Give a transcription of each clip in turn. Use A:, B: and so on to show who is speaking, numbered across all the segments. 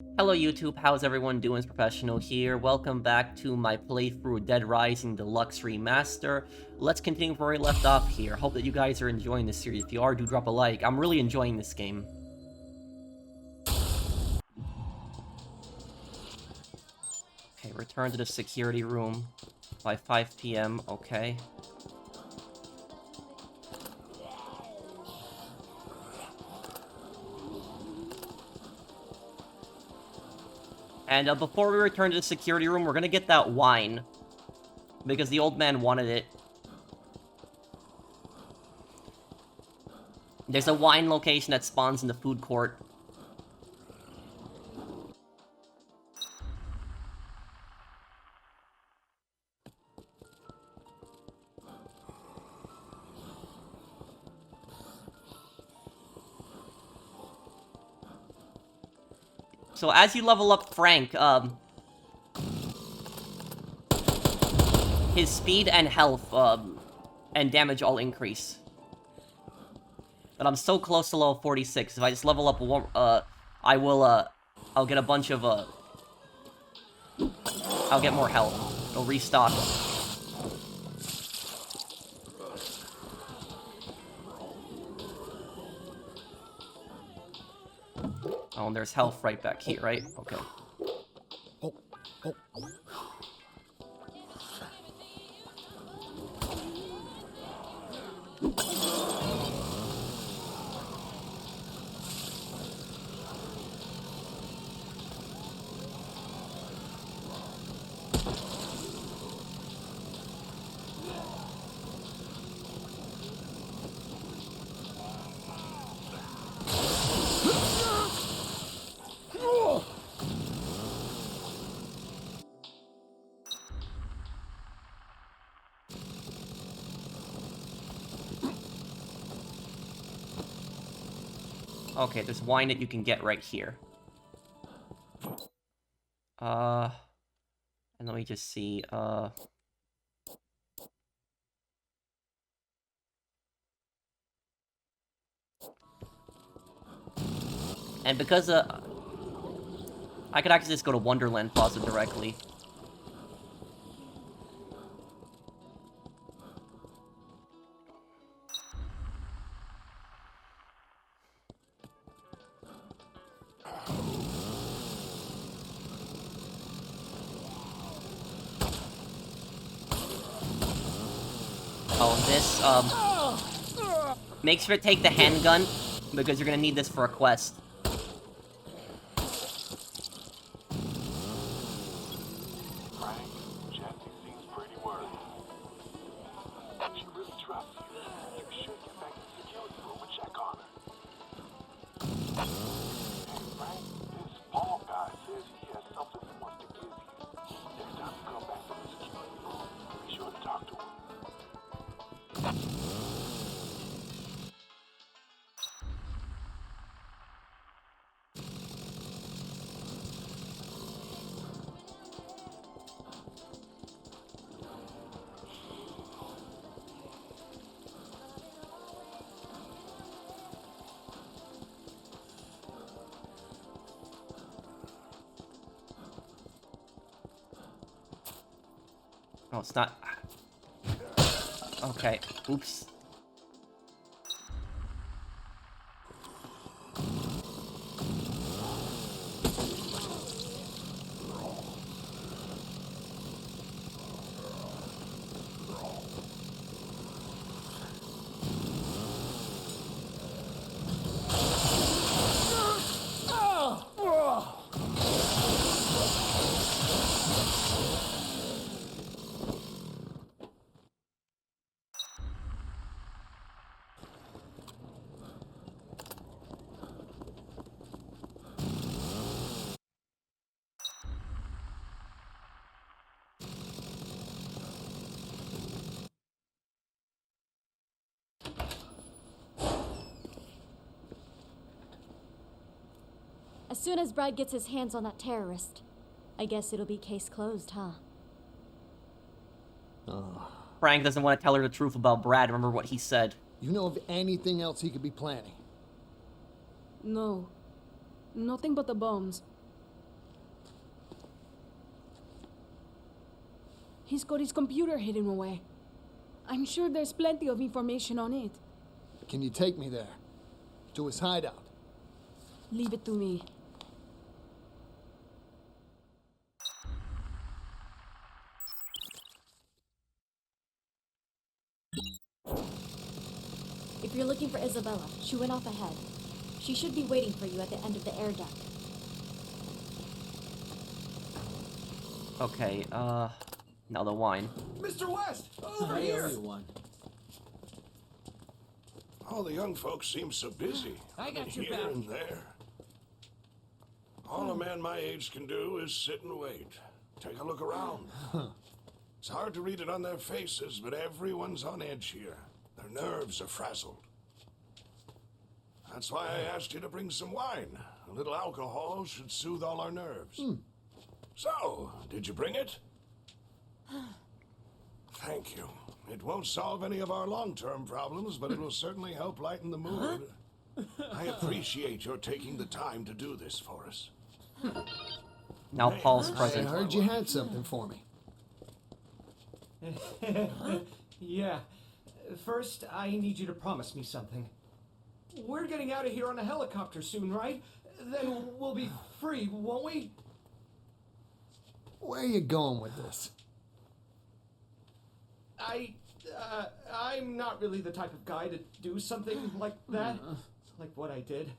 A: Hello YouTube, how's everyone doing? It's Professional here. Welcome back to my playthrough Dead Rising Deluxe Remaster. Let's continue where we left off here. Hope that you guys are enjoying this series. If you are, do drop a like. I'm really enjoying this game. Okay, return to the security room by 5 p.m. Okay. And before we return to the security room, we're gonna get that wine. Because the old man wanted it. There's a wine location that spawns in the food court. So as you level up Frank, his speed and health, and damage all increase. But I'm so close to level 46. If I just level up one, I'll get a bunch of, I'll get more health. It'll restock. Oh, and there's health right back here, right? Okay. Okay, there's wine that you can get right here. And let me just see, and because, I could actually just go to Wonderland Plaza directly. Oh, this, make sure to take the handgun, because you're gonna need this for a quest.
B: Jessie seems pretty worried. She really trusts you. You should get back to the security room and check on her. Hey, Frank, this Paul guy says he has something he wants to give you. Next time you come back from the security room, be sure to talk to him.
A: Oh, it's not... Okay, oops.
C: As soon as Brad gets his hands on that terrorist, I guess it'll be case closed, huh?
A: Frank doesn't want to tell her the truth about Brad. Remember what he said.
D: You know of anything else he could be planning?
E: No. Nothing but the bombs.
D: He's got his computer hidden away. I'm sure there's plenty of information on it.
E: Can you take me there? To his hideout?
D: Leave it to me.
C: If you're looking for Isabella, she went off ahead. She should be waiting for you at the end of the air duct.
A: Okay, now the wine.
F: Mr. West, over
E: Hey,
F: here.
E: everyone.
B: All the young folks seem so busy.
F: I got your
B: here
F: back.
B: and there. All a man my age can do is sit and wait. Take a look around. It's hard to read it on their faces, but everyone's on edge here. Their nerves are frazzled. That's why I asked you to bring some wine. A little alcohol should soothe all our nerves. So, did you bring it? Thank you. It won't solve any of our long-term problems, but it will certainly help lighten the mood. I appreciate your taking the time to do this for us.
A: Now Paul's
E: I
A: present.
E: heard you had something for me.
F: Yeah. First, I need you to promise me something. We're getting out of here on a helicopter soon, right? Then we'll be free, won't we?
E: Where are you going with this?
F: I'm not really the type of guy to do something like that. Like what I did.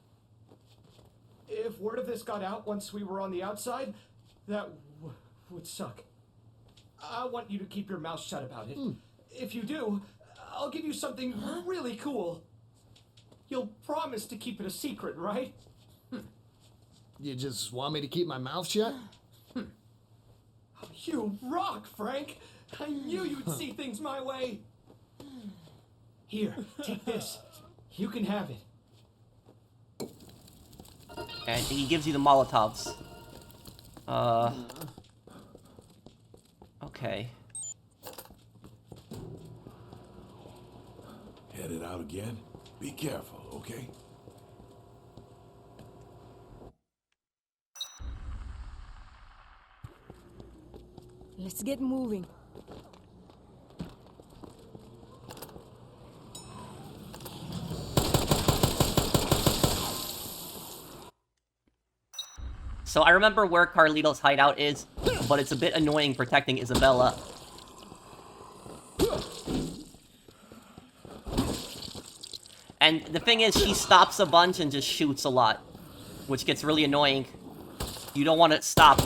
F: If word of this got out once we were on the outside, that would suck. I want you to keep your mouth shut about it. If you do, I'll give you something really cool. You'll promise to keep it a secret, right?
E: You just want me to keep my mouth shut?
F: You rock, Frank! I knew you'd see things my way! Here, take this. You can have it.
A: And he gives you the Molotovs. Okay.
B: Headed out again? Be careful, okay?
D: Let's get moving.
A: So I remember where Carlito's hideout is, but it's a bit annoying protecting Isabella. And the thing is, she stops a bunch and just shoots a lot, which gets really annoying. You don't want to stop.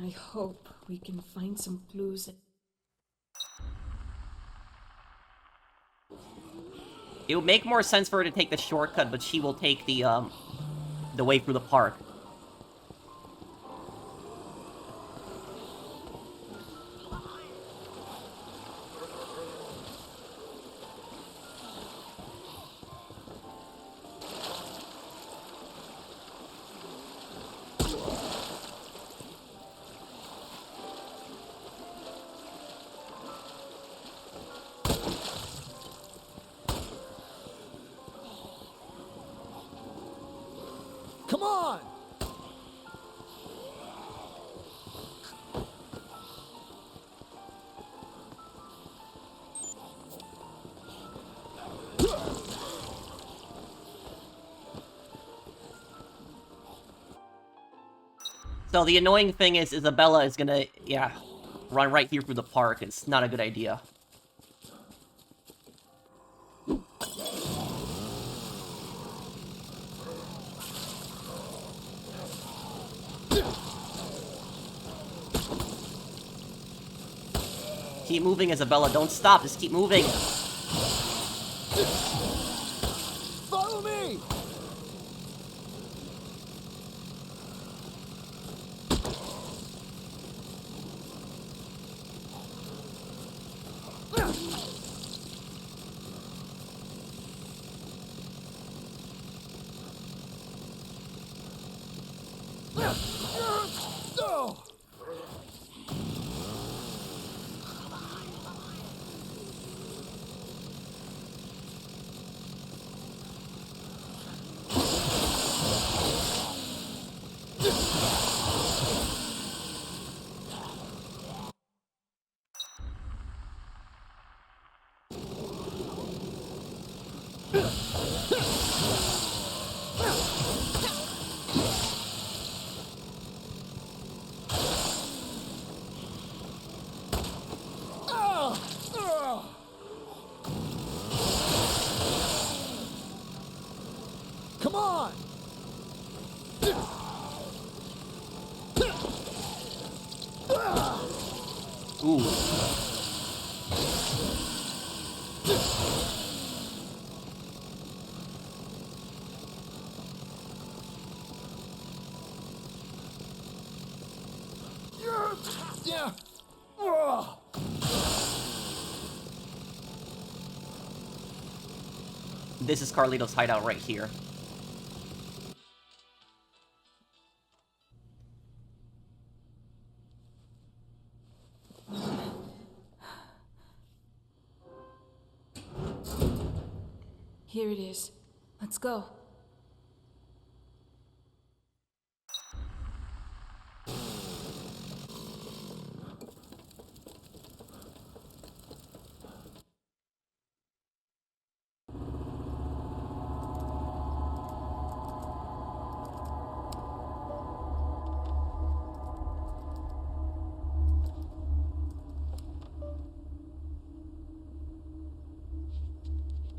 D: I hope we can find some clues.
A: It would make more sense for her to take the shortcut, but she will take the way through the park.
E: Come on!
A: So the annoying thing is Isabella is gonna, yeah, run right here through the park. It's not a good idea. Keep moving, Isabella. Don't stop. Just keep moving.
E: Follow me! Come on!
A: Ooh.
E: Yeah.
A: This is Carlito's hideout right here.
D: Here it is. Let's go.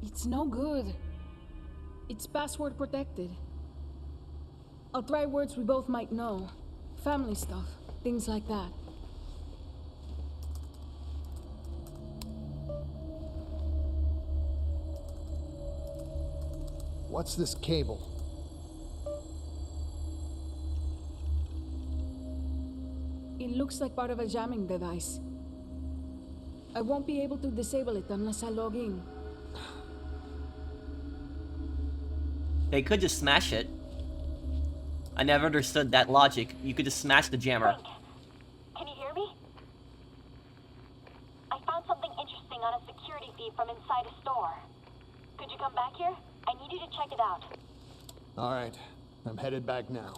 D: It's no good. It's password protected. I'll try words we both might know. Family stuff, things like that.
E: What's this cable?
D: It looks like part of a jamming device. I won't be able to disable it unless I log in.
A: They could just smash it. I never understood that logic. You could just smash the jammer.
C: Frank, can you hear me? I found something interesting on a security feed from inside a store. Could you come back here? I need you to check it out.
E: All right, I'm headed back now.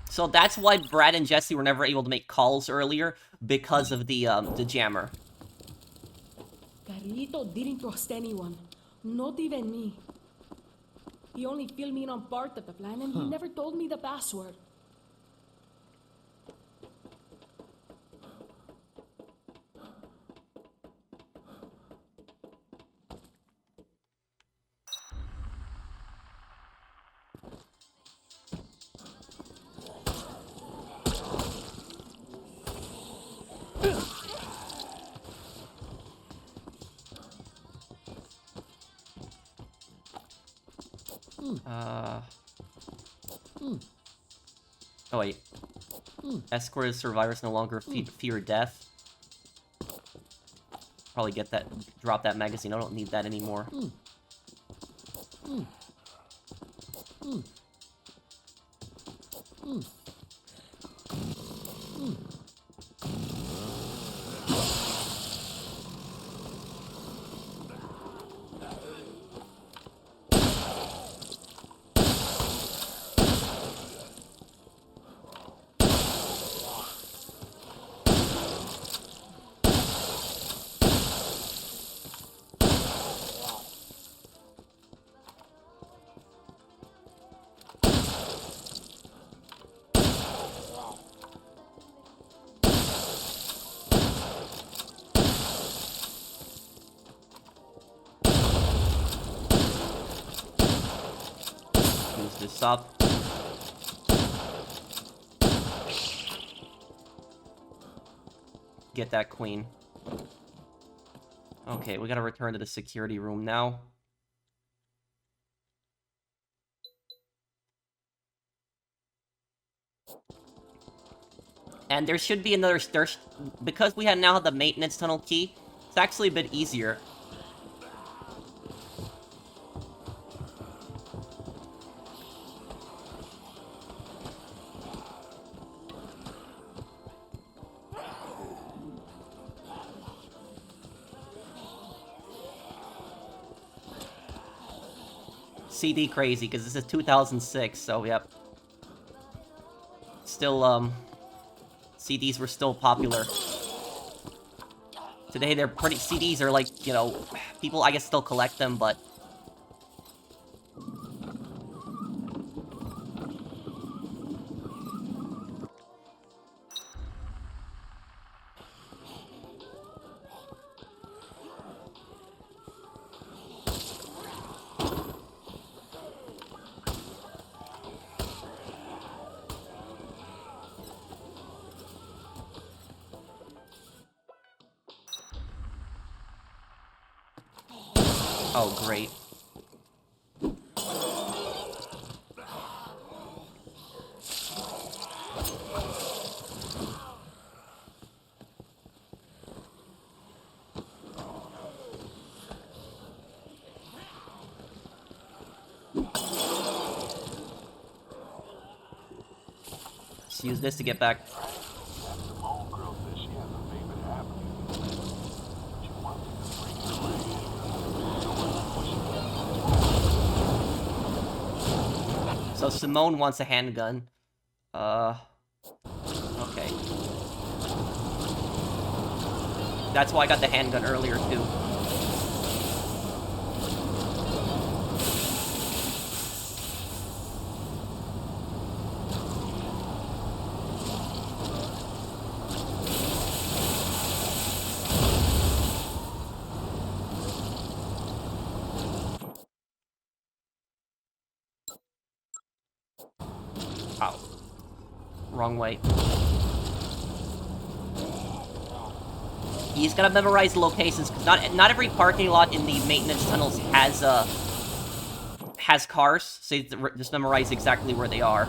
A: So that's why Brad and Jessie were never able to make calls earlier, because of the jammer.
D: Carlito didn't trust anyone, not even me. He only filled me in on part of the plan and he never told me the password.
A: Oh wait. Escort survivors no longer fear death. Probably get that, drop that magazine. I don't need that anymore. Use this up. Get that queen. Okay, we gotta return to the security room now. And there should be another because we now have the maintenance tunnel key, it's actually a bit easier. CD crazy, because this is 2006, so yep. Still, CDs were still popular. Today they're pretty... CDs are like, you know, people, I guess, still collect them, but... Oh, great. Let's use this to get back. So Simone wants a handgun. Okay. That's why I got the handgun earlier, too. Ow. Wrong way. You just gotta memorize the locations, because not every parking lot in the maintenance tunnels has cars, so you have to just memorize exactly where they are.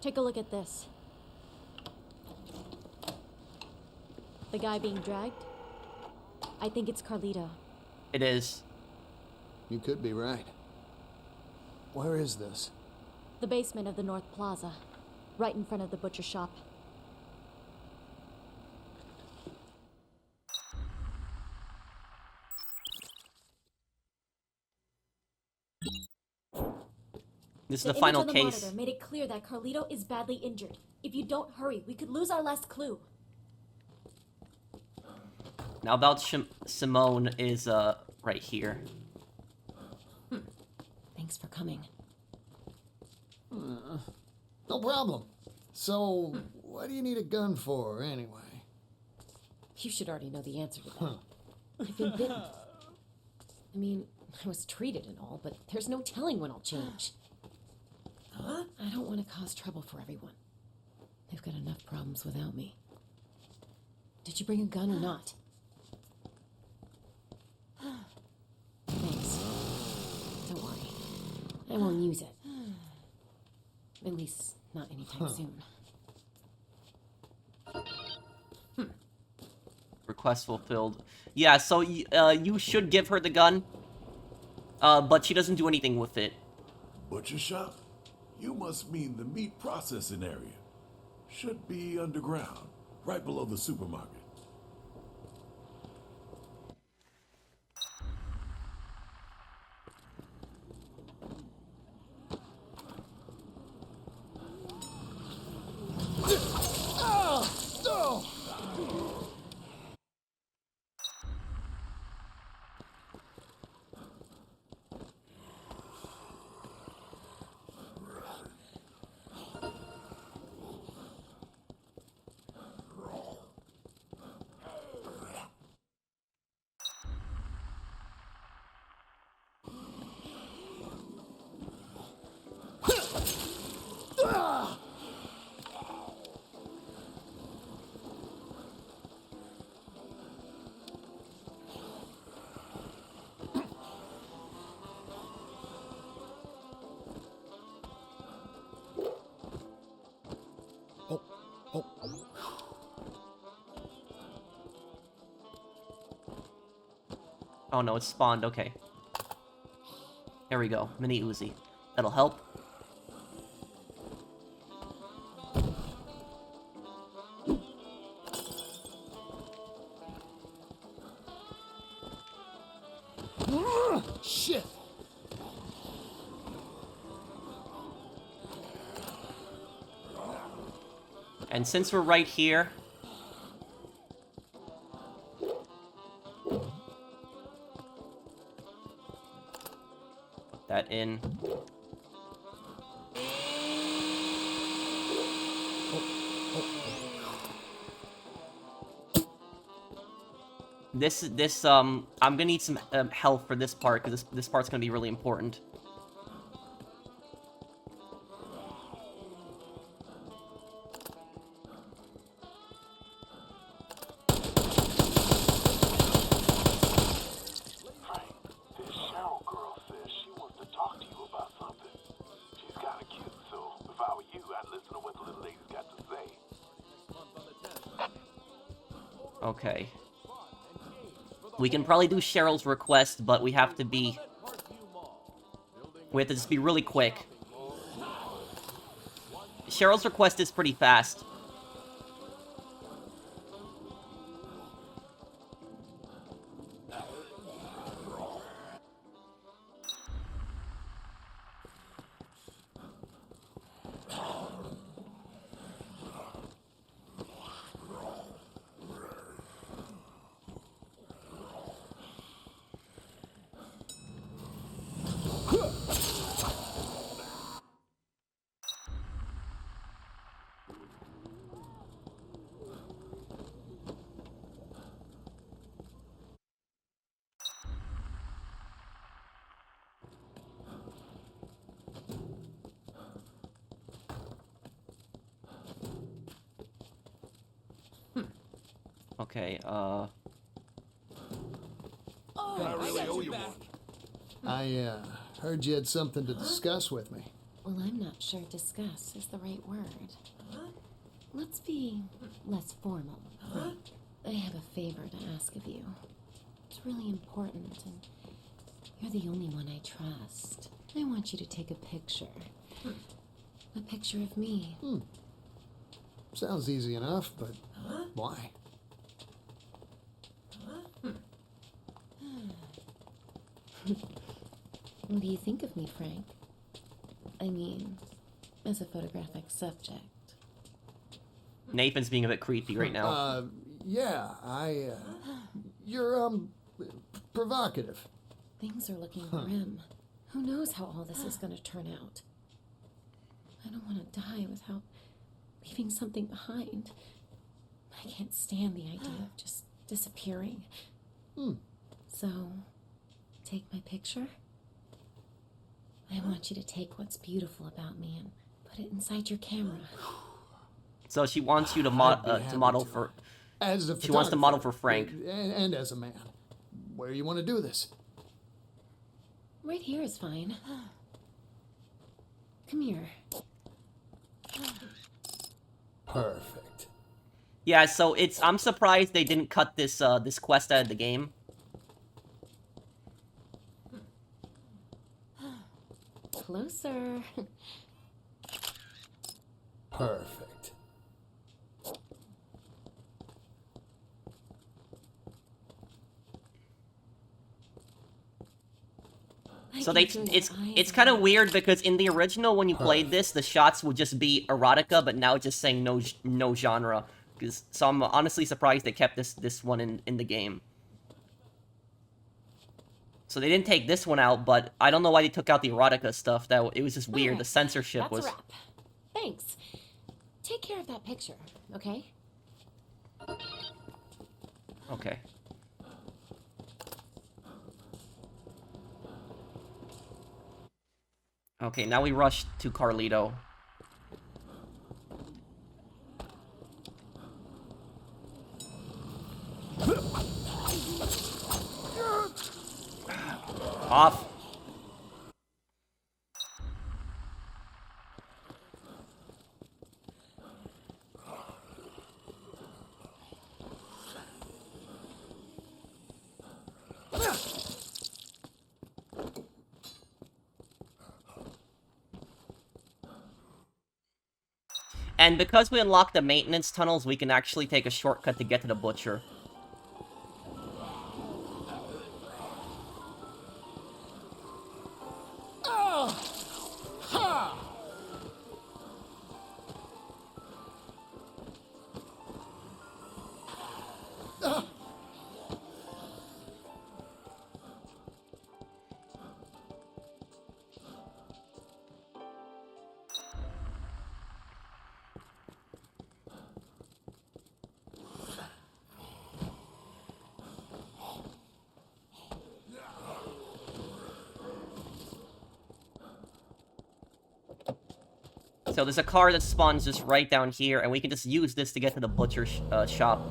G: Take a look at this. The guy being dragged? I think it's Carlito.
A: It is.
E: You could be right. Where is this?
G: The basement of the North Plaza. Right in front of the butcher shop.
A: This is the final
G: image on
A: case.
G: the monitor made it clear that Carlito is badly injured. If you don't hurry, we could lose our last clue.
A: Now about Simone is right here.
G: Thanks for coming.
E: No problem. So, what do you need a gun for, anyway?
G: You should already know the answer to that. I've been bitten. I mean, I was treated and all, but there's no telling when I'll change. Huh? I don't want to cause trouble for everyone. They've got enough problems without me. Did you bring a gun or not? Thanks. Don't worry. I won't use it. At least, not anytime soon.
A: Request fulfilled. Yeah, so you should give her the gun. But she doesn't do anything with it.
H: Butcher shop? You must mean the meat processing area. Should be underground, right below the supermarket.
E: Oh.
A: Oh no, it's spawned. Okay. There we go. Mini Uzi. That'll help.
E: Shit!
A: And since we're right here... Put that in. I'm gonna need some health for this part, because this part's gonna be really important. Okay. We can probably do Cheryl's request, but we have to just be really quick. Cheryl's request is pretty fast. Okay,
B: I really owe you one.
E: I heard you had something to discuss with me.
G: Well, I'm not sure discuss is the right word. Let's be less formal. I have a favor to ask of you. It's really important, and you're the only one I trust. I want you to take a picture. A picture of me.
E: Sounds easy enough, but why?
G: What do you think of me, Frank? I mean, as a photographic subject.
A: Nathan's being a bit creepy right now.
E: Yeah, you're, provocative.
G: Things are looking grim. Who knows how all this is going to turn out? I don't want to die without leaving something behind. I can't stand the idea of just disappearing. So, take my picture. I want you to take what's beautiful about me and put it inside your camera.
A: So she wants you to model for...
E: As a
A: she wants to model for Frank.
E: And as a man. Where you want to do this?
G: Right here is fine. Come here.
E: Perfect.
A: Yeah, so I'm surprised they didn't cut this this quest out of the game.
G: Closer.
E: Perfect.
A: So it's kind of weird because in the original when you played this, the shots would just be erotica, but now it's just saying no genre. So I'm honestly surprised they kept this one in the game. So they didn't take this one out, but I don't know why they took out the erotica stuff. It was just weird.
G: Right.
A: The censorship was...
G: That's a wrap. Thanks. Take care of that picture, okay?
A: Okay. Okay, now we rush to Carlito. Off. And because we unlocked the maintenance tunnels, we can actually take a shortcut to get to the butcher. So there's a car that spawns just right down here, and we can just use this to get to the butcher shop.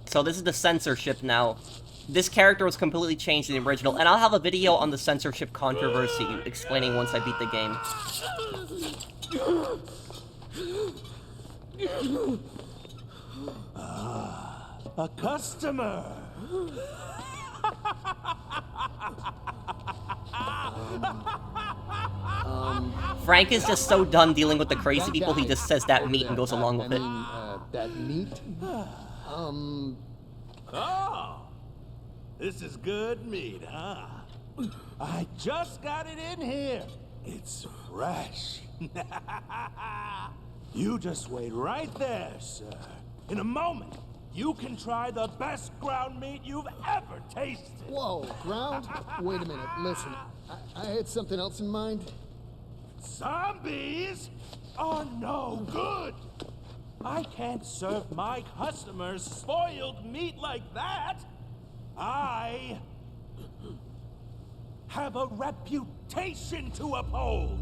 A: So this is the censorship now. This character was completely changed in the original, and I'll have a video on the censorship controversy explaining once I beat the game.
I: A customer!
A: Frank is just so done dealing with the crazy people, he just says that meat and goes along with it.
E: That meat?
I: Oh! This is good meat, huh? I just got it in here. It's fresh. You just wait right there, sir. In a moment, you can try the best ground meat you've ever tasted.
E: Whoa, ground? Wait a minute, listen. I had something else in mind.
I: Zombies are no good. I can't serve my customers spoiled meat like that. I have a reputation to uphold.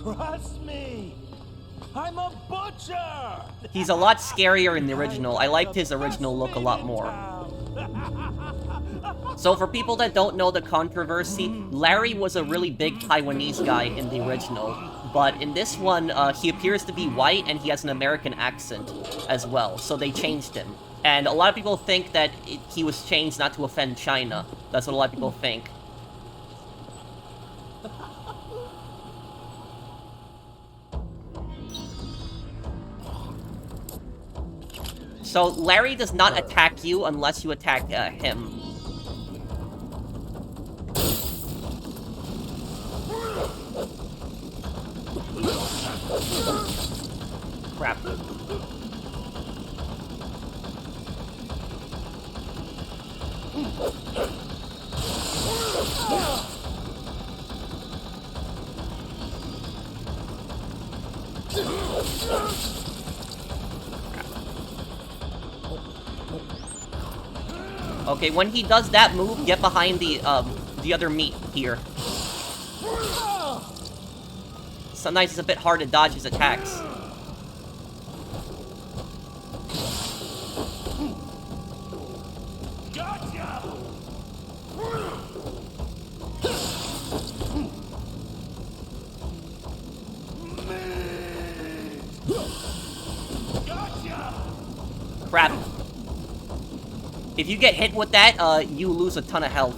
I: Trust me. I'm a butcher.
A: He's a lot scarier in the original. I liked his original look a lot more. So for people that don't know the controversy, Larry was a really big Taiwanese guy in the original. But in this one, he appears to be white and he has an American accent as well. So they changed him. And a lot of people think that he was changed not to offend China. That's what a lot of people think. So Larry does not attack you unless you attack him. Crap. Okay, when he does that move, get behind the other meat here. Sometimes it's a bit hard to dodge his attacks.
I: Gotcha! Gotcha!
A: Crap. If you get hit with that, you lose a ton of health.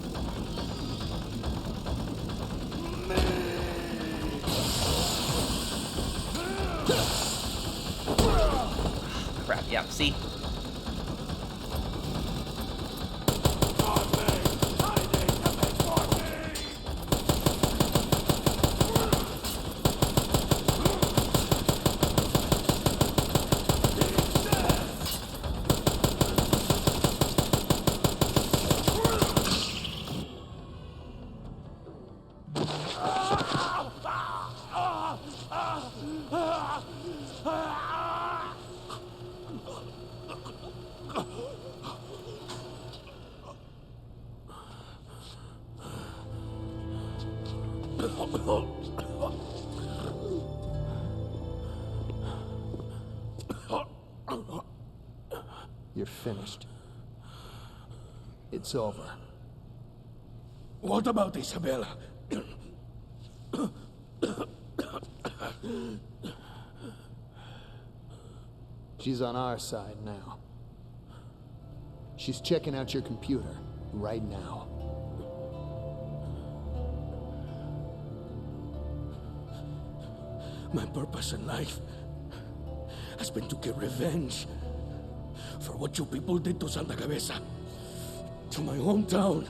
A: Crap, yeah, see?
J: You're finished. It's over.
B: What about Isabella?
J: She's on our side now. She's checking out your computer right now.
B: My purpose in life has been to get revenge for what you people did to Santa Cabeza, to my hometown.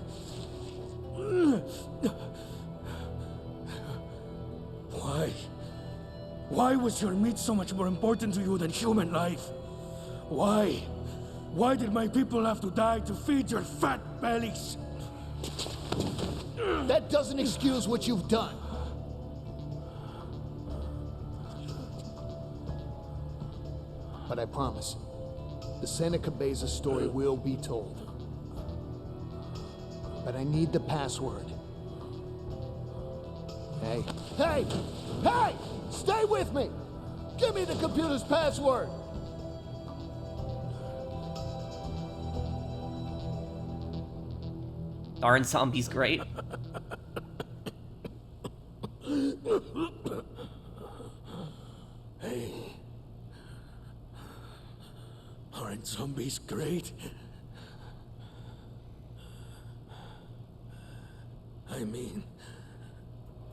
B: Why? Why was your meat so much more important to you than human life? Why? Why did my people have to die to feed your fat bellies?
J: That doesn't excuse what you've done. But I promise, the Santa Cabeza story will be told. But I need the password. Hey, hey, hey! Stay with me! Give me the computer's password!
A: Darn Zombie's great.
B: Hey. Aren't zombies great? I mean,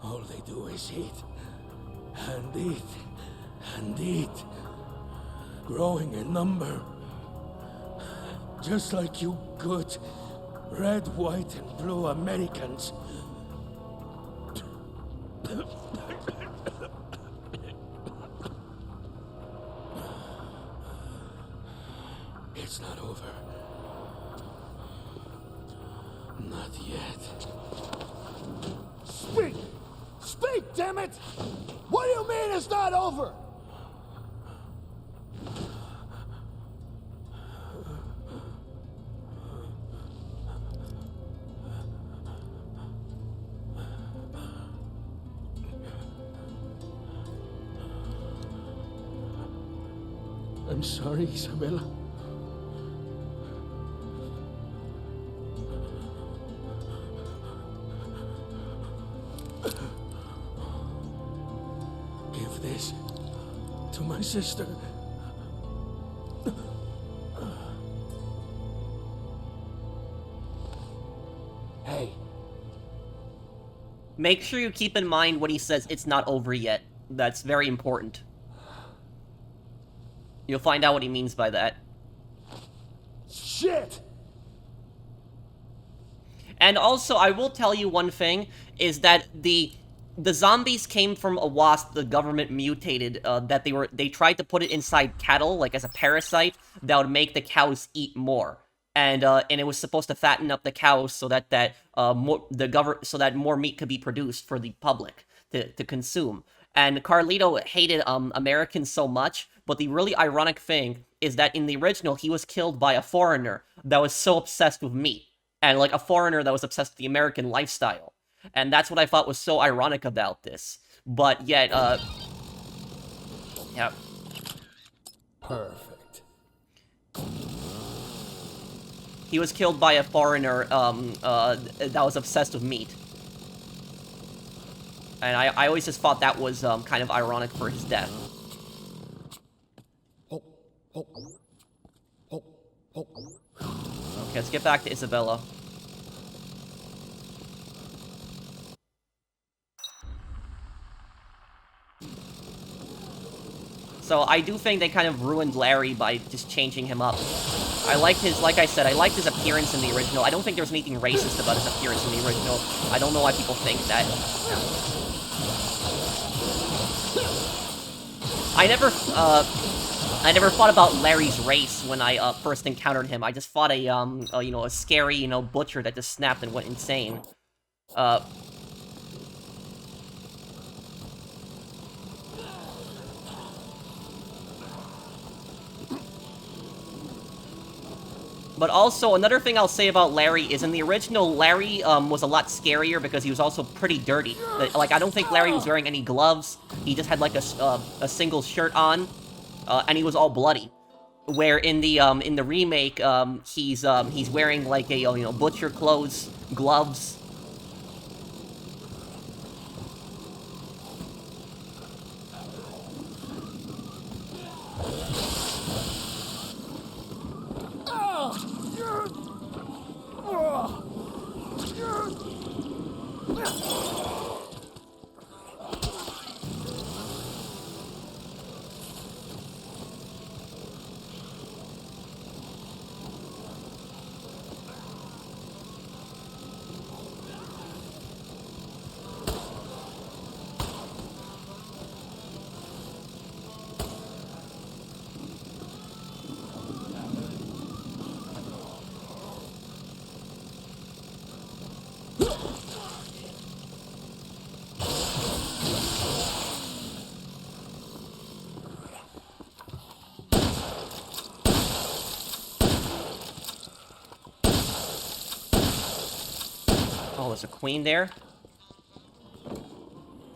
B: all they do is eat, and eat, and eat, growing in number. Just like you good red, white, and blue Americans. It's not over. Not yet.
J: Speak! Speak, damn it! What do you mean it's not over?
B: I'm sorry, Isabella. Give this to my sister.
J: Hey.
A: Make sure you keep in mind when he says it's not over yet. That's very important. You'll find out what he means by that.
J: Shit!
A: And also, I will tell you one thing, is that the zombies came from a wasp the government mutated, that they tried to put it inside cattle, like as a parasite, that would make the cows eat more. And it was supposed to fatten up the cows so that so that more meat could be produced for the public to consume. And Carlito hated Americans so much, but the really ironic thing is that in the original, he was killed by a foreigner that was so obsessed with meat. And like a foreigner that was obsessed with the American lifestyle. And that's what I thought was so ironic about this. But yet, yeah.
J: Perfect.
A: He was killed by a foreigner that was obsessed with meat. And I always just thought that was kind of ironic for his death. Okay, let's get back to Isabella. So I do think they kind of ruined Larry by just changing him up. I liked his, like I said, I liked his appearance in the original. I don't think there was anything racist about his appearance in the original. I don't know why people think that. I never thought about Larry's race when I first encountered him. I just fought a scary, butcher that just snapped and went insane. But also, another thing I'll say about Larry is in the original, Larry was a lot scarier because he was also pretty dirty. Like, I don't think Larry was wearing any gloves. He just had, like, a single shirt on, and he was all bloody. Where in the remake, he's wearing, like, a, you know, butcher clothes, gloves. Oh, there's a queen there.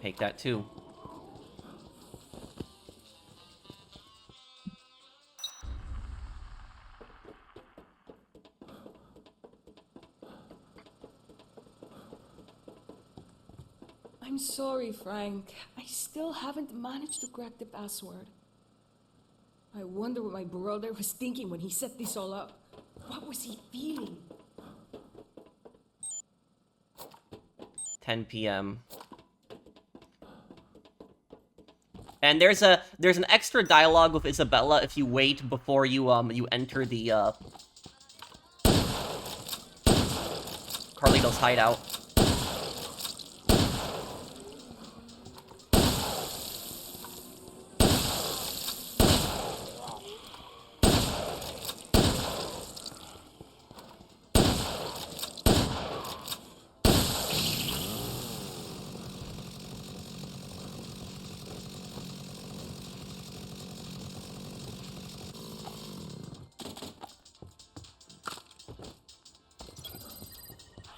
A: Take that too.
D: I'm sorry, Frank. I still haven't managed to crack the password. I wonder what my brother was thinking when he set this all up. What was he feeling?
A: 10 p.m. And there's an extra dialogue with Isabella if you wait before you you enter the Carlito's hideout.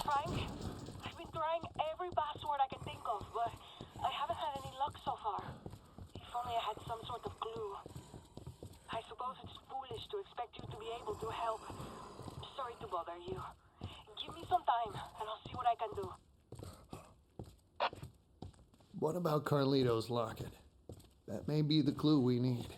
C: Frank, I've been trying every password I can think of, but I haven't had any luck so far. If only I had some sort of clue. I suppose it's foolish to expect you to be able to help. Sorry to bother you. Give me some time, and I'll see what I can do.
J: What about Carlito's locket? That may be the clue we need.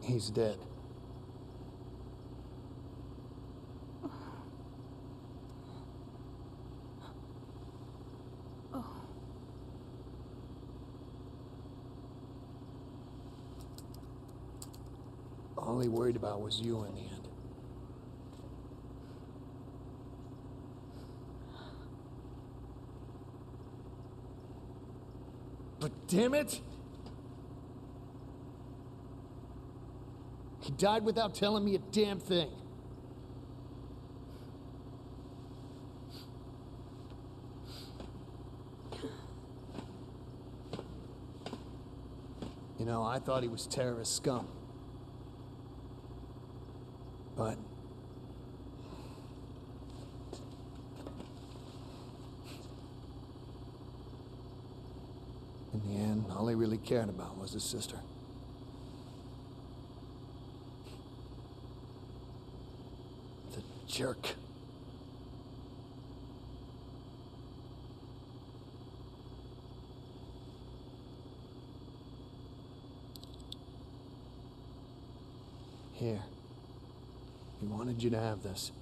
J: He's dead. All he worried about was you in the end. But damn it! He died without telling me a damn thing. You know, I thought he was terrorist scum. But in the end, all he really cared about was his sister. The jerk. Here. He wanted you to have this.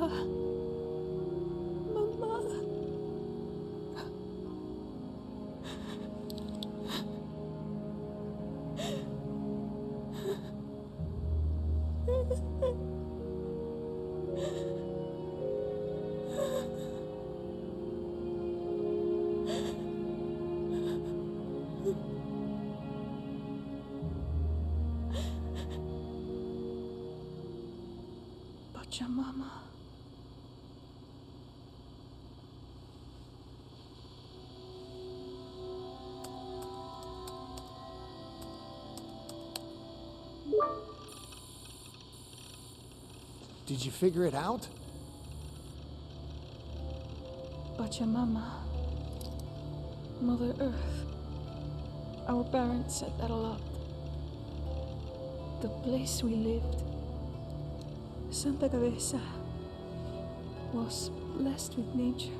D: Mama. Mama. Pachamama.
J: Did you figure it out?
D: Pachamama. Mother Earth. Our parents said that a lot. The place we lived, Santa Cabeza, was blessed with nature.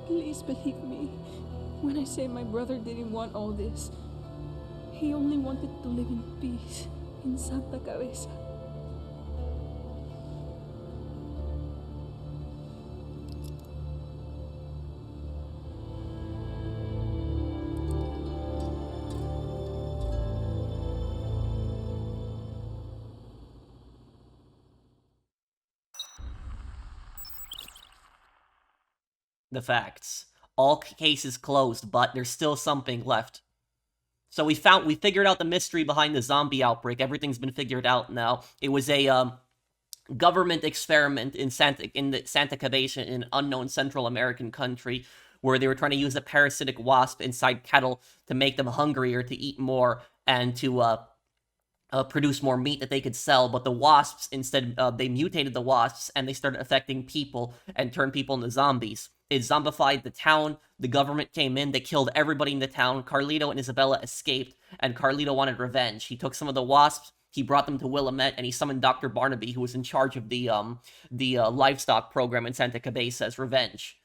D: Please believe me when I say my brother didn't want all this. He only wanted to live in peace in Santa Cabeza.
A: The facts. All cases closed, but there's still something left. So we figured out the mystery behind the zombie outbreak. Everything's been figured out now. It was a government experiment in Santa Cabeza, in an unknown Central American country, where they were trying to use a parasitic wasp inside cattle to make them hungrier, to eat more, and to produce more meat that they could sell. But the wasps, instead, they mutated the wasps, and they started affecting people and turned people into zombies. It zombified the town. The government came in. They killed everybody in the town. Carlito and Isabella escaped, and Carlito wanted revenge. He took some of the wasps, he brought them to Willamette, and he summoned Dr. Barnaby, who was in charge of the livestock program in Santa Cabeza, as revenge.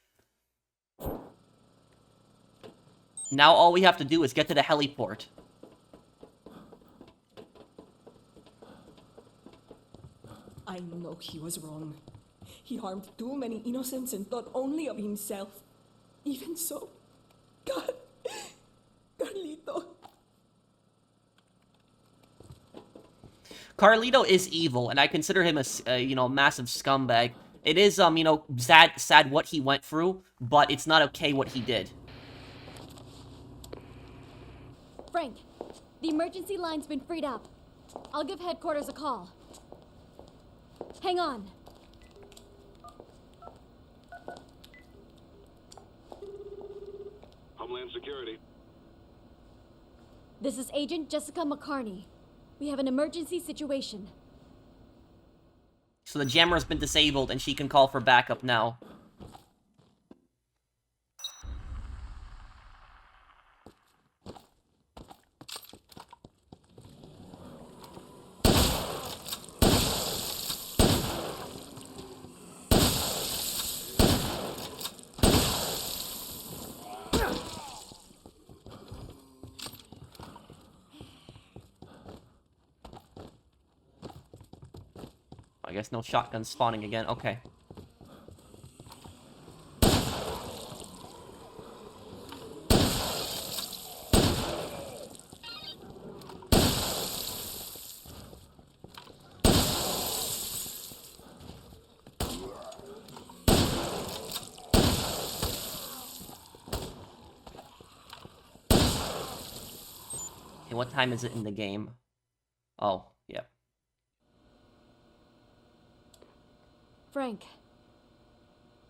A: Now all we have to do is get to the heliport.
D: I know he was wrong. He harmed too many innocents and thought only of himself. Even so, God, Carlito.
A: Carlito is evil, and I consider him a massive scumbag. It is, sad what he went through, but it's not okay what he did.
K: Frank, the emergency line's been freed up. I'll give headquarters a call. Hang on.
L: Homeland Security.
K: This is Agent Jessica McCarney. We have an emergency situation.
A: So the jammer's been disabled, and she can call for backup now. I guess no shotgun spawning again. Okay. Okay, what time is it in the game? Oh, yeah.
K: Frank,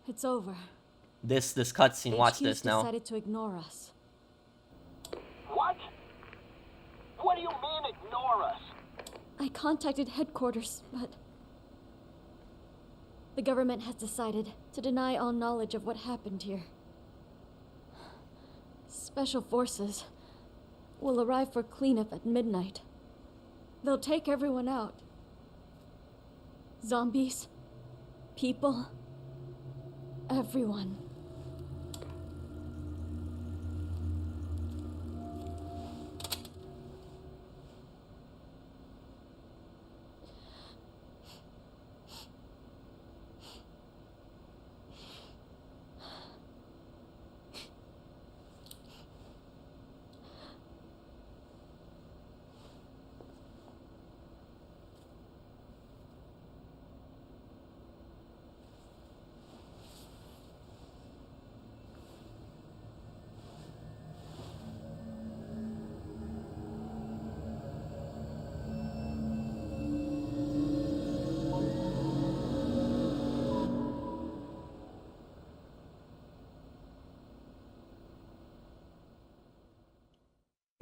K: it's over.
A: This cutscene, watch
K: HQ's
A: this now.
K: decided to ignore us.
M: What? What do you mean, ignore us?
K: I contacted headquarters, but the government has decided to deny all knowledge of what happened here. Special forces will arrive for cleanup at midnight. They'll take everyone out. Zombies, people, everyone.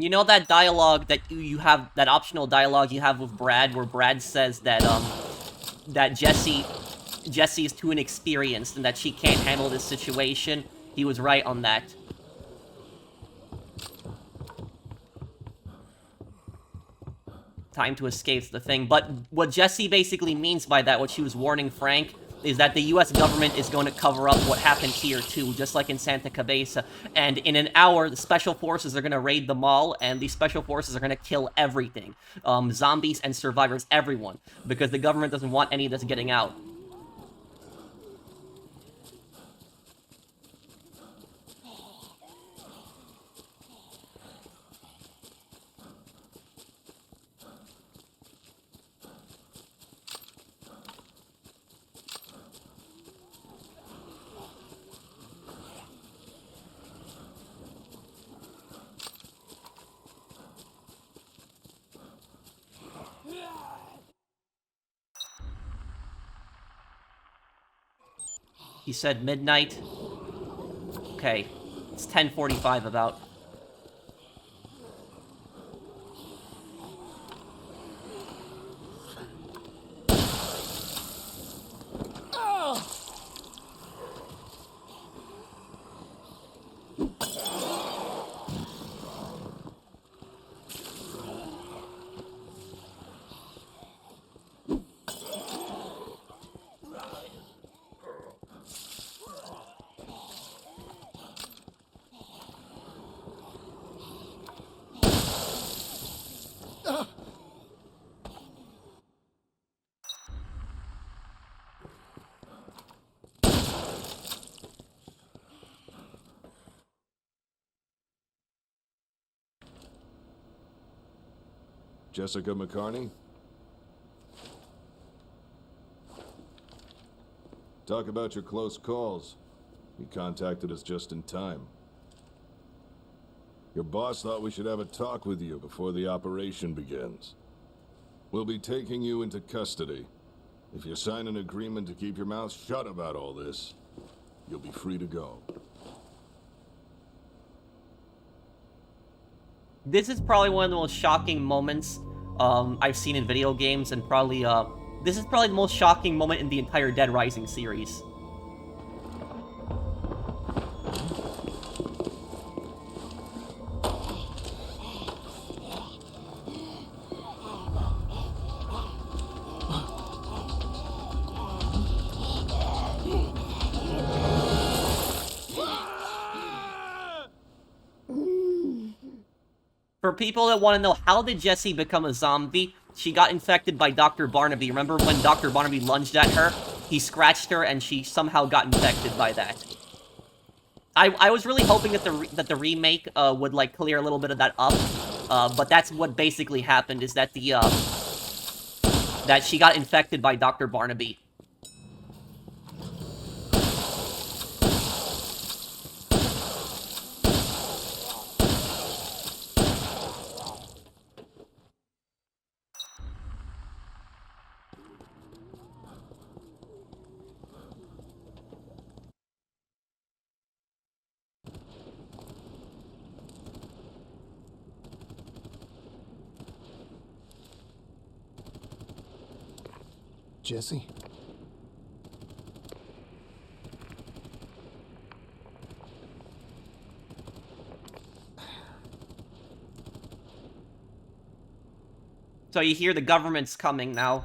A: You know that dialogue that you have, that optional dialogue you have with Brad, where Brad says that, that Jessie is too inexperienced and that she can't handle this situation? He was right on that. Time to escape's the thing. But what Jessie basically means by that, what she was warning Frank, is that the US government is going to cover up what happened here too, just like in Santa Cabeza. And in an hour, the special forces are going to raid the mall, and the special forces are going to kill everything. Zombies and survivors, everyone. Because the government doesn't want any of this getting out. He said midnight. Okay, it's 10:45 about.
L: Jessica McCarney? Talk about your close calls. You contacted us just in time. Your boss thought we should have a talk with you before the operation begins. We'll be taking you into custody. If you sign an agreement to keep your mouth shut about all this, you'll be free to go.
A: This is probably one of the most shocking moments I've seen in video games, and probably, this is probably the most shocking moment in the entire Dead Rising series. For people that want to know, how did Jessie become a zombie? She got infected by Dr. Barnaby. Remember when Dr. Barnaby lunged at her? He scratched her, and she somehow got infected by that. I was really hoping that the remake would, like, clear a little bit of that up. But that's what basically happened, is that that she got infected by Dr. Barnaby.
J: Jessie?
A: So you hear the government's coming now.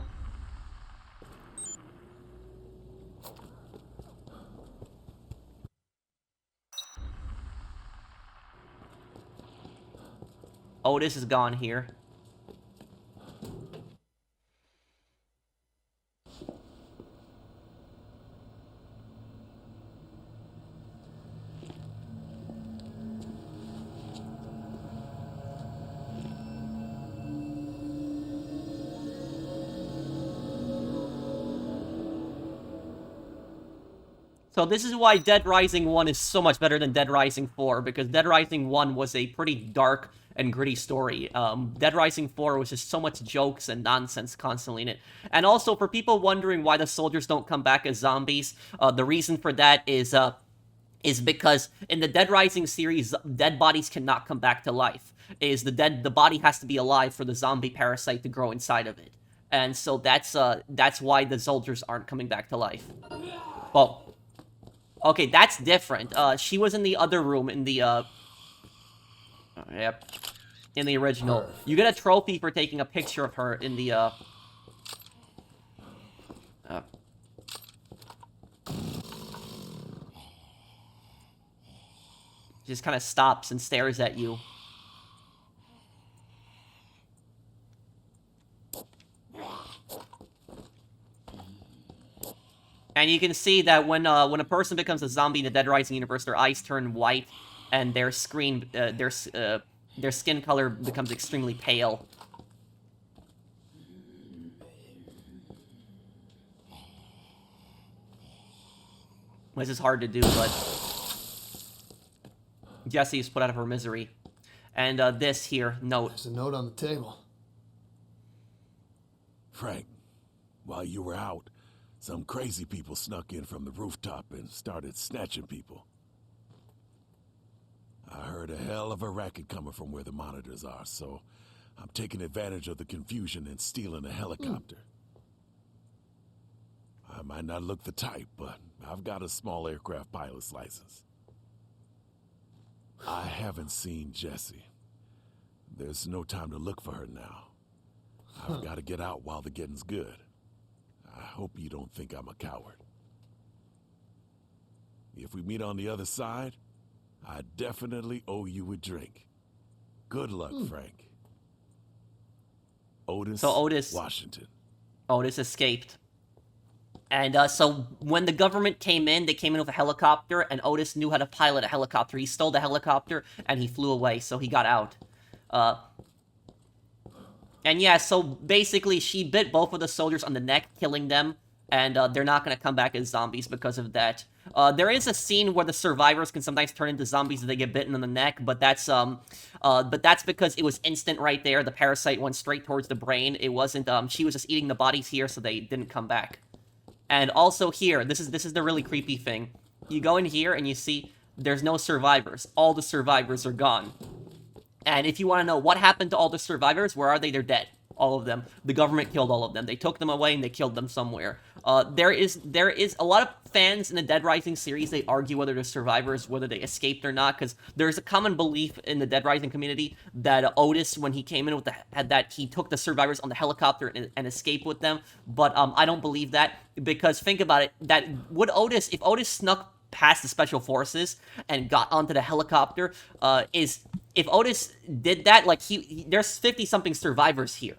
A: Otis is gone here. So this is why Dead Rising 1 is so much better than Dead Rising 4, because Dead Rising 1 was a pretty dark and gritty story. Dead Rising 4 was just so much jokes and nonsense constantly in it. And also, for people wondering why the soldiers don't come back as zombies, the reason for that is because in the Dead Rising series, dead bodies cannot come back to life. is the body has to be alive for the zombie parasite to grow inside of it. And so that's why the soldiers aren't coming back to life. Well, okay, that's different. She was in the other room in the, yep, in the original. You get a trophy for taking a picture of her in the, just kind of stops and stares at you. And you can see that when a person becomes a zombie in the Dead Rising universe, their eyes turn white, and their skin color becomes extremely pale. This is hard to do, but Jessie is put out of her misery. And this here, note.
E: There's a note on the table.
H: Frank, while you were out, some crazy people snuck in from the rooftop and started snatching people. I heard a hell of a racket coming from where the monitors are, so I'm taking advantage of the confusion and stealing a helicopter. I might not look the type, but I've got a small aircraft pilot's license. I haven't seen Jessie. There's no time to look for her now. I've got to get out while the getting's good. I hope you don't think I'm a coward. If we meet on the other side, I definitely owe you a drink. Good luck, Frank. Otis, Washington.
A: Otis escaped. And so when the government came in, they came in with a helicopter, and Otis knew how to pilot a helicopter. He stole the helicopter, and he flew away, so he got out. And yeah, so basically she bit both of the soldiers on the neck, killing them, and they're not going to come back as zombies because of that. There is a scene where the survivors can sometimes turn into zombies if they get bitten on the neck, but that's because it was instant right there. The parasite went straight towards the brain. It wasn't, she was just eating the bodies here, so they didn't come back. And also here, this is the really creepy thing. You go in here and you see there's no survivors. All the survivors are gone. And if you want to know what happened to all the survivors, where are they? They're dead. All of them. The government killed all of them. They took them away and they killed them somewhere. There is a lot of fans in the Dead Rising series, they argue whether the survivors, whether they escaped or not, because there's a common belief in the Dead Rising community that Otis, when he came in with that he took the survivors on the helicopter and escaped with them. But I don't believe that, because think about it, that would Otis, if Otis snuck past the special forces and got onto the helicopter, if Otis did that, like there's 50-something survivors here.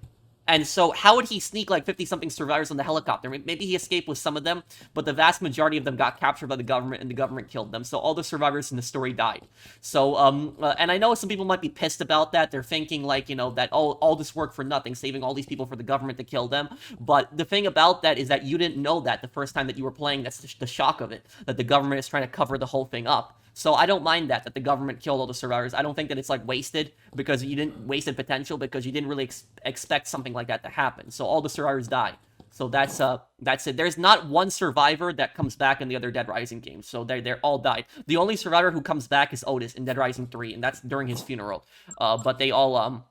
A: And so how would he sneak like 50-something survivors on the helicopter? Maybe he escaped with some of them, but the vast majority of them got captured by the government, and the government killed them. So all the survivors in the story died. So, and I know some people might be pissed about that. They're thinking like, you know, that all this work for nothing, saving all these people for the government to kill them. But the thing about that is that you didn't know that the first time that you were playing. That's the shock of it, that the government is trying to cover the whole thing up. So I don't mind that the government killed all the survivors. I don't think that it's like wasted, because you didn't wasted potential, because you didn't really expect something like that to happen. So all the survivors died. So that's it. There's not one survivor that comes back in the other Dead Rising games. So they're all died. The only survivor who comes back is Otis in Dead Rising 3, and that's during his funeral. But they all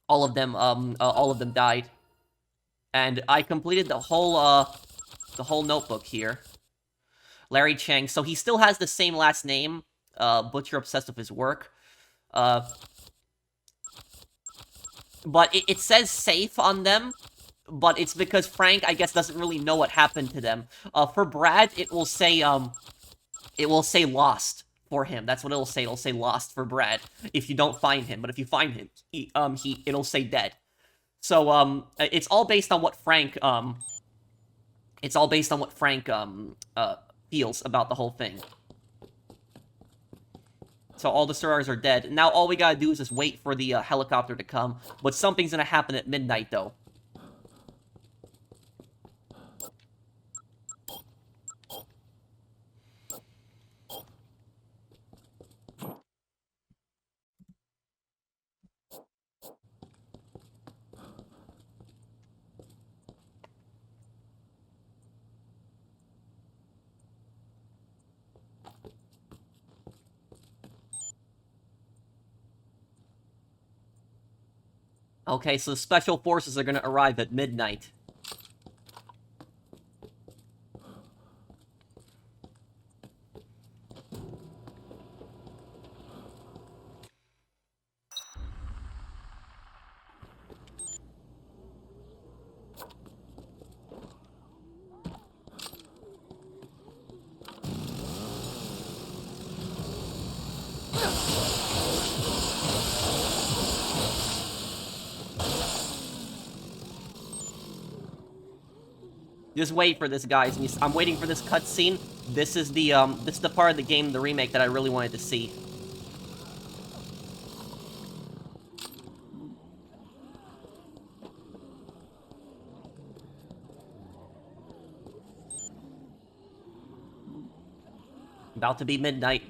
A: of them died. And I completed the whole notebook here. Larry Chang. So he still has the same last name, but you're obsessed with his work. But it says safe on them, but it's because Frank, I guess, doesn't really know what happened to them. For Brad, it will say lost for him. That's what it'll say. It'll say lost for Brad if you don't find him. But if you find him, it'll say dead. So it's all based on what Frank feels about the whole thing. So all the survivors are dead. Now all we gotta do is just wait for the helicopter to come. But something's gonna happen at midnight, though. Okay, so the special forces are gonna arrive at midnight. Just wait for this, guys. I'm waiting for this cutscene. This is the part of the game, the remake, that I really wanted to see. About to be midnight.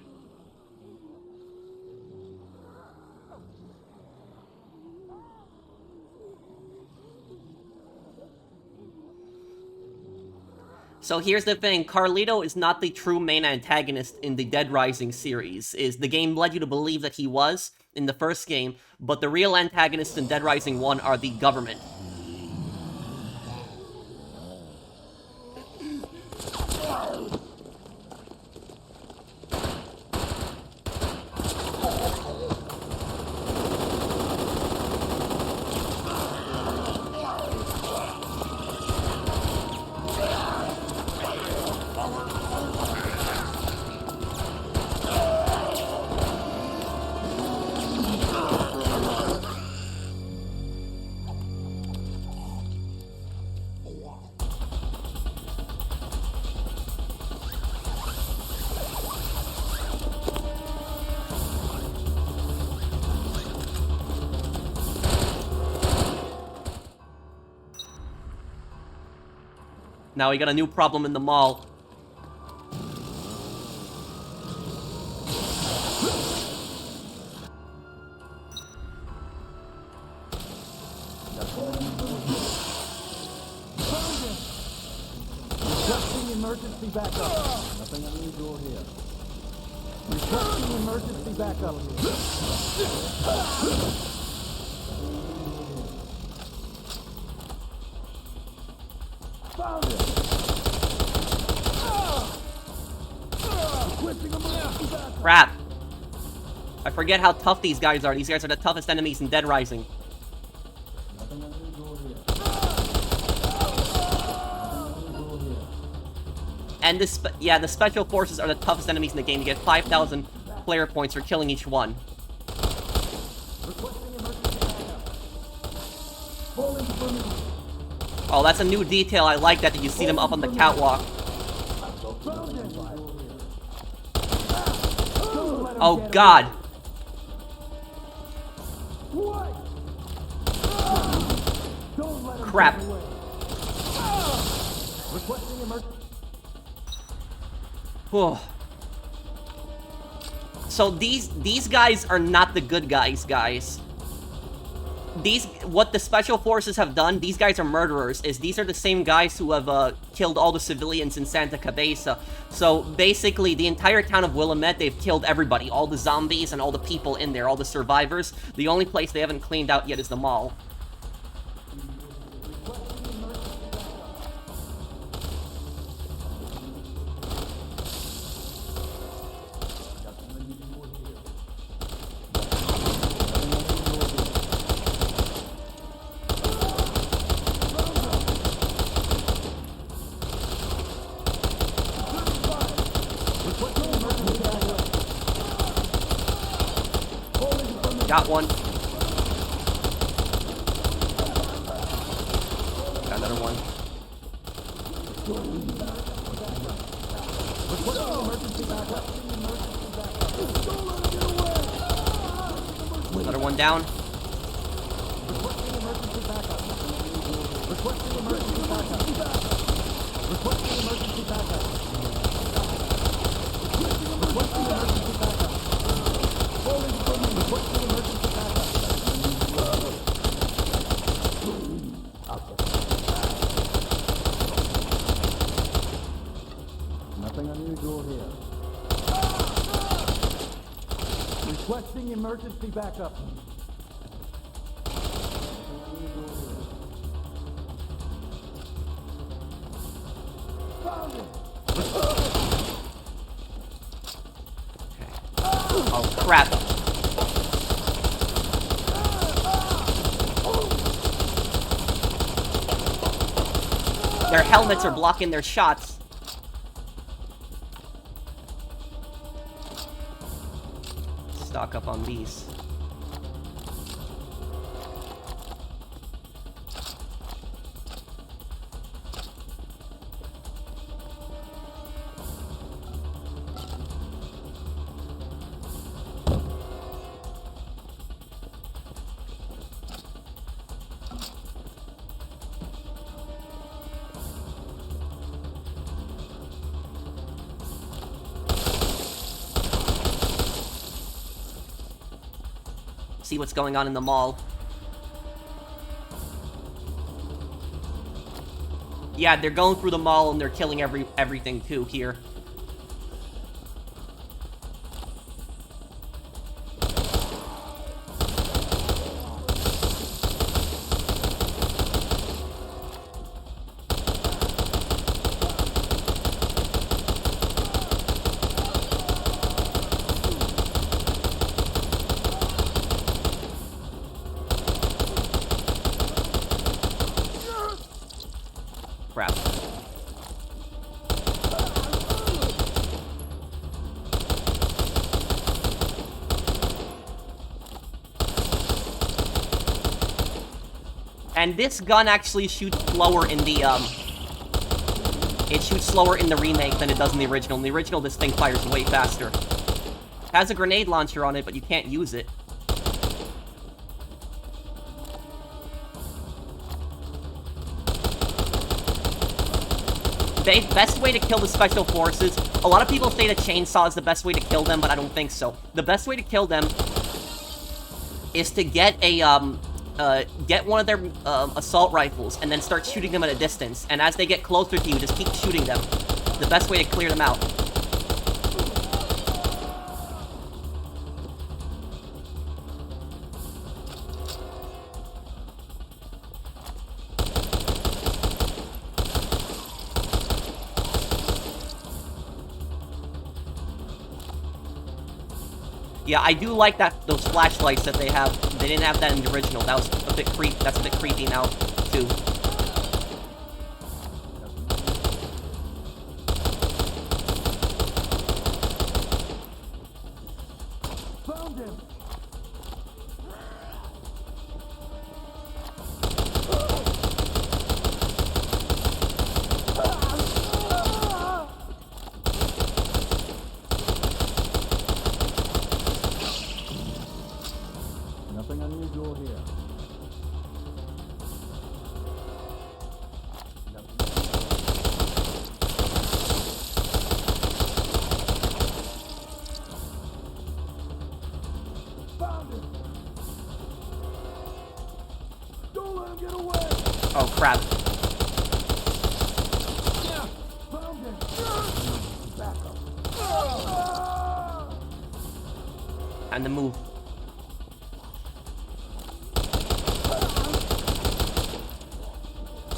A: So here's the thing, Carlito is not the true main antagonist in the Dead Rising series. The game led you to believe that he was in the first game, but the real antagonists in Dead Rising 1 are the government. Now we got a new problem in the mall.
I: Requesting emergency backup. Nothing unusual here. Requesting emergency backup. Found it.
A: Crap. I forget how tough these guys are. These guys are the toughest enemies in Dead Rising. And the special forces are the toughest enemies in the game. You get 5,000 player points for killing each one. Oh, that's a new detail. I like that you see them up on the catwalk. Oh, God. Crap. Whew. So these guys are not the good guys, guys. What the special forces have done, these guys are murderers, these are the same guys who have killed all the civilians in Santa Cabeza. So basically, the entire town of Willamette, they've killed everybody, all the zombies and all the people in there, all the survivors. The only place they haven't cleaned out yet is the mall. Got one. Got another one. Another one down.
I: Nothing unusual here. Requesting emergency backup.
A: Oh, crap. Their helmets are blocking their shots. Stock up on these. See what's going on in the mall. Yeah, they're going through the mall and they're killing everything too here. Crap. And this gun actually shoots slower in the, it shoots slower in the remake than it does in the original. In the original, this thing fires way faster. It has a grenade launcher on it, but you can't use it. Best way to kill the special forces. A lot of people say the chainsaw is the best way to kill them, but I don't think so. The best way to kill them is to get a get one of their assault rifles and then start shooting them at a distance. And as they get closer to you, just keep shooting them. The best way to clear them out. Yeah, I do like those flashlights that they have. They didn't have that in the original. That was a bit creepy. That's a bit creepy now, too.
B: Found him. Nothing unusual here. Found him. Don't let him get away.
A: Oh, crap.
B: Found him. Back up.
A: Time to move.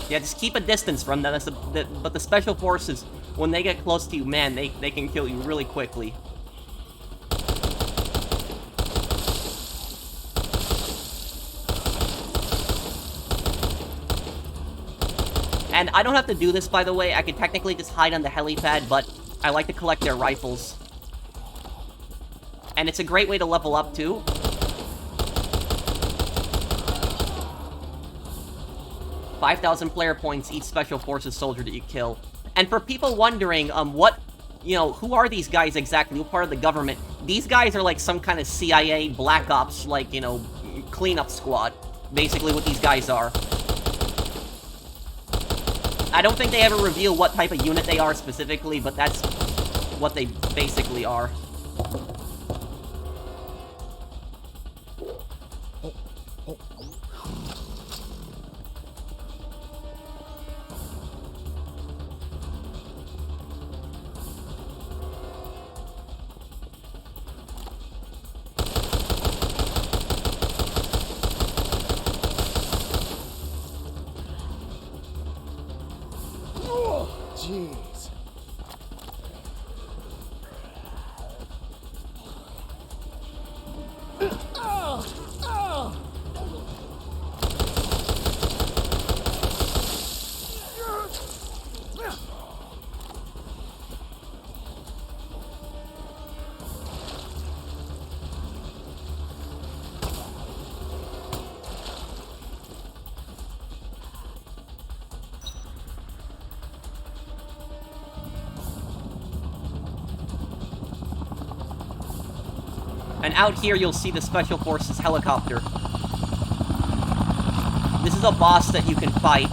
A: Yeah, just keep a distance from them. But the special forces, when they get close to you, man, they can kill you really quickly. And I don't have to do this, by the way. I could technically just hide on the helipad, but I like to collect their rifles. And it's a great way to level up, too. $5,000 player points each special forces soldier that you kill. And for people wondering, who are these guys exactly? Who part of the government? These guys are like some kind of CIA black ops, like, cleanup squad. Basically what these guys are. I don't think they ever reveal what type of unit they are specifically, but that's what they basically are.
J: Jeez.
A: And out here, you'll see the Special Forces helicopter. This is a boss that you can fight.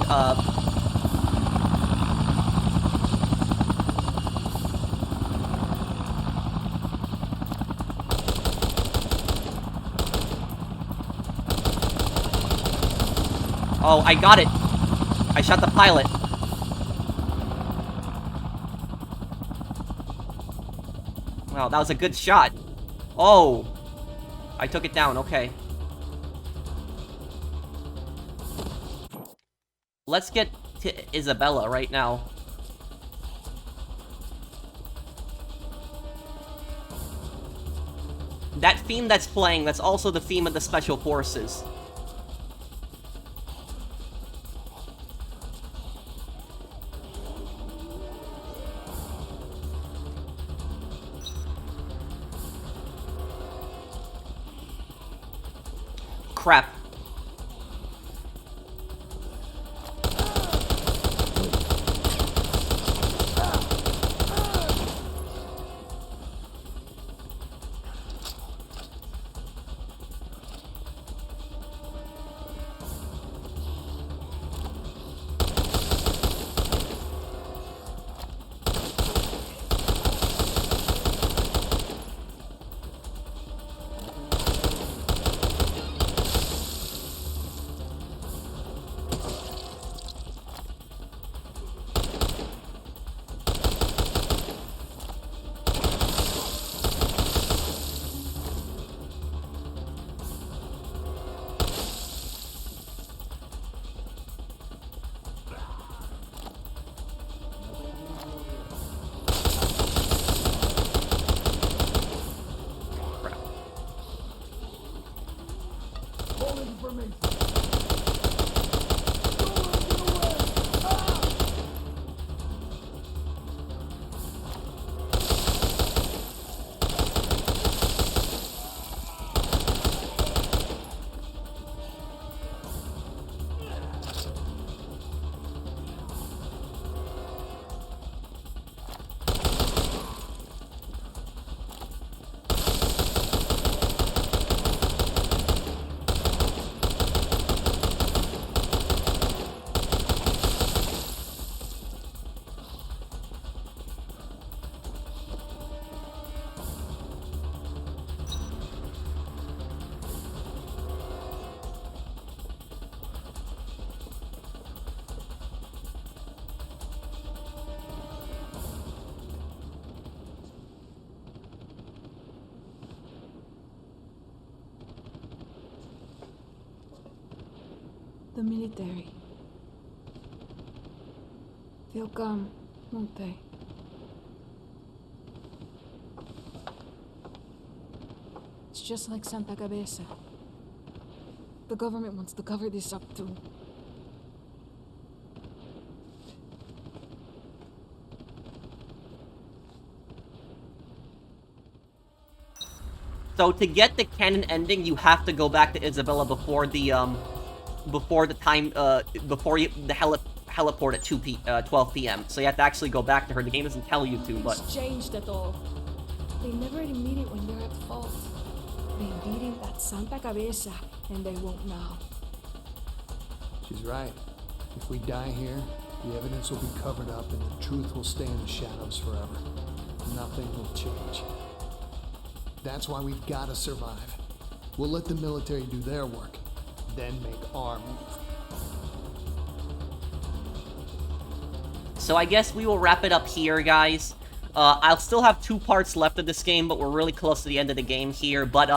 A: Oh, I got it. I shot the pilot. Wow, that was a good shot. Oh. I took it down, okay. Let's get to Isabella right now. That theme that's playing, that's also the theme of the Special Forces. Crap.
D: The military. They'll come, won't they? It's just like Santa Cabeza. The government wants to cover this up too.
A: So to get the canon ending, you have to go back to Isabella before the heliport at 12 p.m. So you have to actually go back to her. The game doesn't tell you to, but...
D: It's changed at all. They never admit it when they're at fault. They didn't at Santa Cabeza, and they won't now.
J: She's right. If we die here, the evidence will be covered up and the truth will stay in the shadows forever. Nothing will change. That's why we've got to survive. We'll let the military do their work, then make our move.
A: So I guess we will wrap it up here, guys. I'll still have 2 parts left of this game, but we're really close to the end of the game here. But,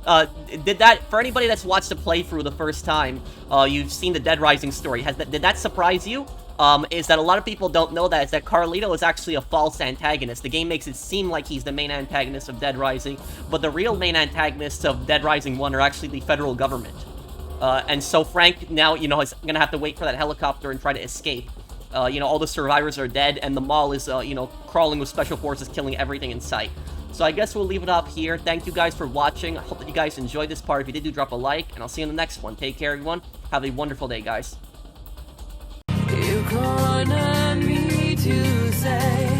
A: for anybody that's watched the playthrough the first time, you've seen the Dead Rising story. Did that surprise you? Is that a lot of people don't know that, is that Carlito is actually a false antagonist. The game makes it seem like he's the main antagonist of Dead Rising, but the real main antagonists of Dead Rising 1 are actually the federal government. And so Frank now, is gonna have to wait for that helicopter and try to escape. All the survivors are dead, and the mall is, crawling with special forces, killing everything in sight. So I guess we'll leave it up here. Thank you guys for watching. I hope that you guys enjoyed this part. If you did, do drop a like, and I'll see you in the next one. Take care, everyone. Have a wonderful day, guys.
N: You corner me to say